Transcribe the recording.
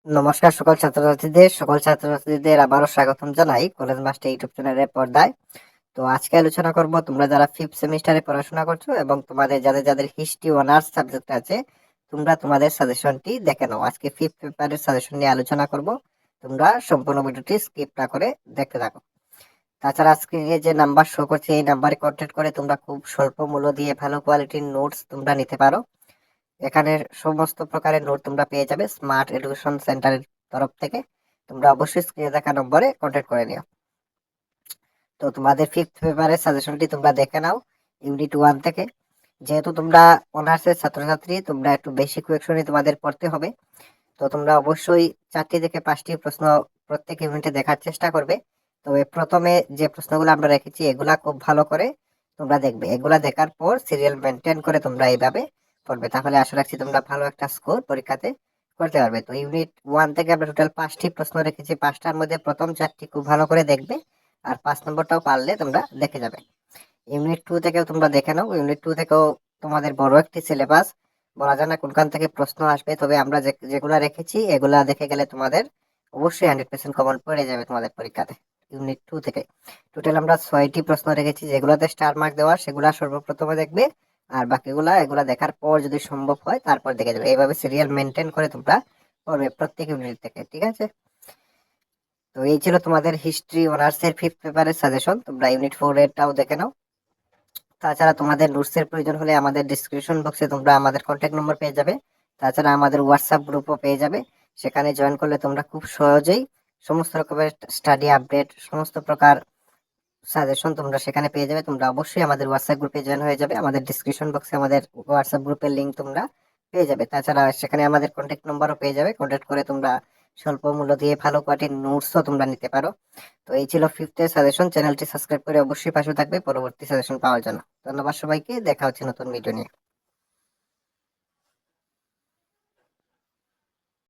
নমস্কার সকল ছাত্রছাত্রীদের আবারও স্বাগতম জানাই কলেজ মাস্টার ইউটিউব চ্যানেলের পর্দায়। তো আজকে আলোচনা করব তোমরা যারা 5th সেমিস্টারে পড়াশোনা করছো এবং তোমাদের যাদের হিস্ট্রি অনার্স সাবজেক্ট আছে, তোমরা তোমাদের সাজেশনটি দেখে নাও। আজকে 5th পেপারের সাজেশন নিয়ে আলোচনা করব। তোমরা সম্পূর্ণ ভিডিওটি স্কিপ না করে দেখতে থাকো। তাছাড়া আজকে যে নাম্বার শো করছে এই নাম্বারে কন্ট্যাক্ট করে তোমরা খুব স্বল্প মূল্য দিয়ে ভালো কোয়ালিটির নোটস তোমরা নিতে পারো। এখানে সমস্ত প্রকারের নোট তোমরা পেয়ে যাবে স্মার্ট এডুকেশন সেন্টারের তরফ থেকে। তোমরা অবশ্যই স্ক্রিনে দেখা নম্বরে কন্ট্যাক্ট করে নিও। তো তোমাদের 5th পেপারের সাজেশনটি তোমরা দেখে নাও ইউনিট 1 থেকে। যেহেতু তোমরা অনার্সের ছাত্রছাত্রী, তোমরা একটু বেশি কোয়েকশনই তোমাদের পড়তে হবে। তো তোমরা অবশ্যই 4টি থেকে 5টি প্রশ্ন প্রত্যেক ইউনিটে দেখার চেষ্টা করবে। তবে প্রথমে যে প্রশ্নগুলো আমরা রেখেছি এগুলা খুব ভালো করে তোমরা দেখবে। এগুলা দেখার পর সিরিয়াল মেনটেন করে তোমরা এইভাবে পড়বে, তাহলে আশা রাখছি তোমরা ভালো একটা স্কোর পরীক্ষাতে করতে পারবে। তো ইউনিট 1 থেকে আমরা টোটাল 5টি প্রশ্ন রেখেছি। 5টার মধ্যে প্রথম 4টি খুব ভালো করে দেখবে, আর 5 নম্বরটাও পারলে তোমরা দেখে যাবে। ইউনিট 2 থেকেও তোমরা দেখে নাও। ইউনিট 2 থেকেও তোমাদের বড় একটি সিলেবাস, বলা যায় না কোনখান থেকে প্রশ্ন আসবে। তবে আমরা যেগুলা রেখেছি এগুলা দেখে গেলে তোমাদের অবশ্যই 100% কমন পড়ে যাবে তোমাদের পরীক্ষাতে। ইউনিট 2 থেকে টোটাল আমরা 6টি প্রশ্ন রেখেছি, যেগুলোতে স্টার মার্ক দেওয়া সেগুলা সর্বপ্রথমে দেখবে, আর এগুলা দেখার পর যদি সম্ভব হয় তারপর দেখে যাবে। এইভাবে সিরিয়াল মেনটেন করে তোমরা পড়বে প্রত্যেক ইউনিট থেকে, ঠিক আছে? তো এই ছিল তোমাদের হিস্ট্রি অনার্সের 5th পেপারের সাজেশন। তোমরা ইউনিট 4 এরটাও দেখে নাও। তাছাড়া তোমাদের নোটসের প্রয়োজন হলে আমাদের ডিসক্রিপশন বক্সে তোমরা আমাদের কন্ট্যাক্ট নম্বর পেয়ে যাবে। তাছাড়া আমাদের হোয়াটসঅ্যাপ গ্রুপও পেয়ে যাবে। সেখানে জয়েন করলে তোমরা খুব সহজেই সমস্ত রকমের স্টাডি আপডেট, সমস্ত প্রকার সাজেশন তোমরা সেখানে পেয়ে যাবে। তোমরা অবশ্যই আমাদের হোয়াটসঅ্যাপ গ্রুপে জয়েন হয়ে যাবে। আমাদের ডিসক্রিপশন বক্সে আমাদের হোয়াটসঅ্যাপ গ্রুপের লিঙ্ক তোমরা পেয়ে যাবে। তাছাড়া সেখানে আমাদের কন্ট্যাক্ট নম্বরও পেয়ে যাবে। কন্ট্যাক্ট করে তোমরা স্বল্প মূল্য দিয়ে ভালো কোয়ালিটির নোটসও তোমরা নিতে পারো। তো এই ছিল 5th এর সাজেশন। চ্যানেলটি সাবস্ক্রাইব করে অবশ্যই পাশে থাকবে পরবর্তী সাজেশন পাওয়ার জন্য। ধন্যবাদ সবাইকে, দেখা হচ্ছে নতুন ভিডিও নিয়ে।